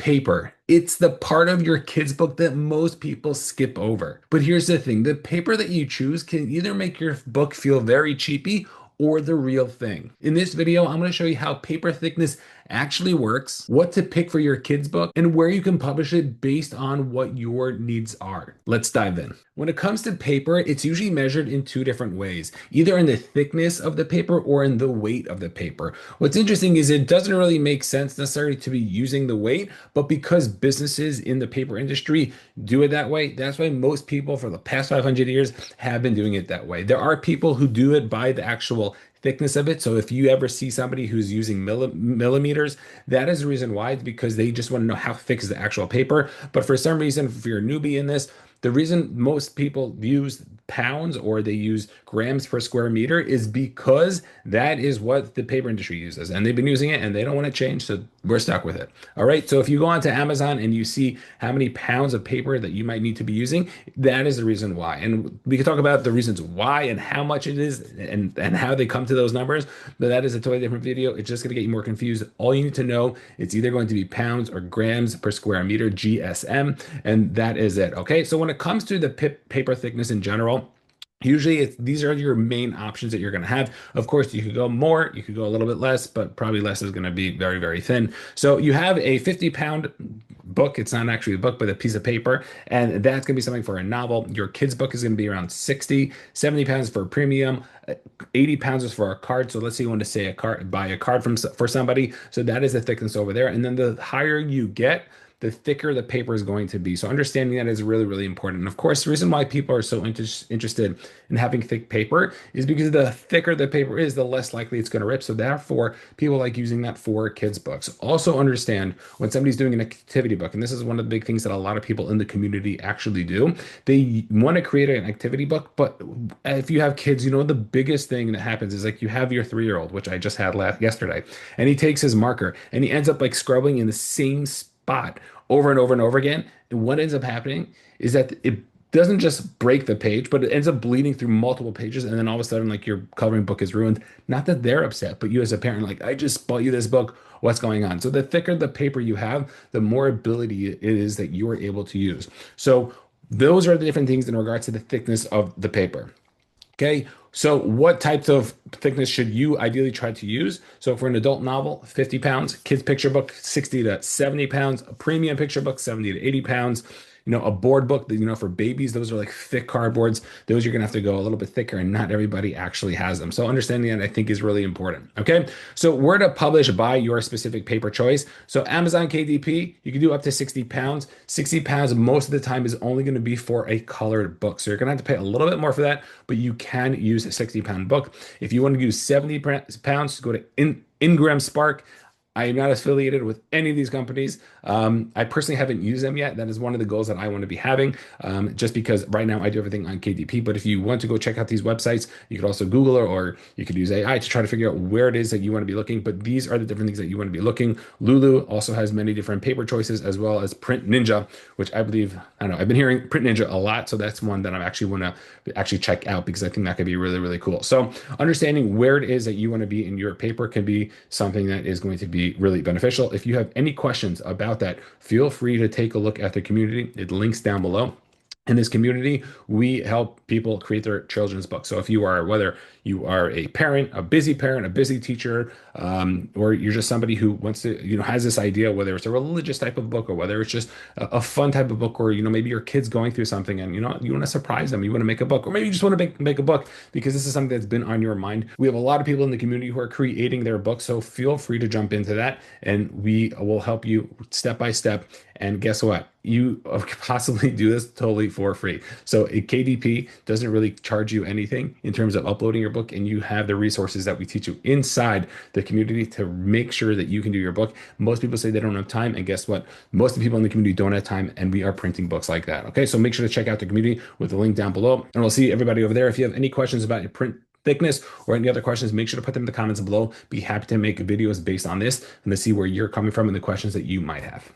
Paper. It's the part of your kid's book that most people skip over. But here's the thing, the paper that you choose can either make your book feel very cheapy or the real thing. In this video, I'm going to show you how paper thickness actually works, what to pick for your kid's book, and where you can publish it based on what your needs are. Let's dive in. When it comes to paper, it's usually measured in two different ways, either in the thickness of the paper or in the weight of the paper. What's interesting is it doesn't really make sense necessarily to be using the weight, but because businesses in the paper industry do it that way, that's why most people for the past 500 years have been doing it that way. There are people who do it by the actual thickness of it. So if you ever see somebody who's using millimeters, that is the reason why. It's because they just want to know how thick is the actual paper. But for some reason, if you're a newbie in this, the reason most people use pounds or they use grams per square meter is because that is what the paper industry uses. And they've been using it and they don't want to change. So we're stuck with it. All right. So if you go onto Amazon and you see how many pounds of paper that you might need to be using, that is the reason why. And we can talk about the reasons why and how much it is and how they come to those numbers. But that is a totally different video. It's just going to get you more confused. All you need to know, it's either going to be pounds or grams per square meter, GSM, and that is it. Okay. So when it comes to the paper thickness in general, usually these are your main options that you're going to have. Of course, you could go more, you could go a little bit less, but probably less is going to be very, very thin. So you have a 50-pound book. It's not actually a book, but a piece of paper. And that's going to be something for a novel. Your kid's book is going to be around 60, 70 pounds for a premium. 80 pounds is for a card. So let's say you want to say buy a card for somebody. So that is the thickness over there. And then the higher you get, the thicker the paper is going to be. So understanding that is really, really important. And of course, the reason why people are so interested in having thick paper is because the thicker the paper is, the less likely it's going to rip. So therefore, people like using that for kids' books. Also understand when somebody's doing an activity book, and this is one of the big things that a lot of people in the community actually do, they want to create an activity book. But if you have kids, you know, the biggest thing that happens is like you have your 3-year-old, which I just had yesterday, and he takes his marker and he ends up like scrubbing in the same spot over and over and over again. And what ends up happening is that it doesn't just break the page, but it ends up bleeding through multiple pages. And then all of a sudden, like your coloring book is ruined. Not that they're upset, but you as a parent, like, I just bought you this book. What's going on? So the thicker the paper you have, the more ability it is that you are able to use. So those are the different things in regards to the thickness of the paper. Okay, so what types of thickness should you ideally try to use? So for an adult novel, 50 pounds, kids picture book, 60 to 70 pounds, a premium picture book, 70 to 80 pounds. You know, a board book that, you know, for babies, those are like thick cardboards. Those you're gonna have to go a little bit thicker, and not everybody actually has them. So understanding that I think is really important. Okay. So where to publish by your specific paper choice. So Amazon KDP, you can do up to 60 pounds. 60 pounds most of the time is only going to be for a colored book. So you're gonna have to pay a little bit more for that, but you can use a 60-pound book. If you want to use 70 pounds, go to Ingram Spark. I am not affiliated with any of these companies. I personally haven't used them yet. That is one of the goals that I want to be having, just because right now I do everything on KDP. But if you want to go check out these websites, you could also Google it, or you could use AI to try to figure out where it is that you want to be looking. But these are the different things that you want to be looking. Lulu also has many different paper choices, as well as Print Ninja, which I believe, I don't know, I've been hearing Print Ninja a lot. So that's one that I actually want to actually check out, because I think that could be really, really cool. So understanding where it is that you want to be in your paper can be something that is going to be really beneficial. If you have any questions about that, feel free to take a look at the community. It links down below. In this community, we help people create their children's books. So if you are, whether you are a parent, a busy teacher, or you're just somebody who wants to, you know, has this idea, whether it's a religious type of book or whether it's just a fun type of book, or, you know, maybe your kid's going through something and, you know, you want to surprise them, you want to make a book, or maybe you just want to make a book because this is something that's been on your mind. We have a lot of people in the community who are creating their books. So feel free to jump into that, and we will help you step by step. And guess what? You could possibly do this totally for free. So a KDP doesn't really charge you anything in terms of uploading your book, and you have the resources that we teach you inside the community to make sure that you can do your book. Most people say they don't have time, and guess what? Most of the people in the community don't have time, and we are printing books like that. Okay, so make sure to check out the community with the link down below, and we'll see everybody over there. If you have any questions about your print thickness or any other questions, make sure to put them in the comments below. Be happy to make videos based on this and to see where you're coming from and the questions that you might have.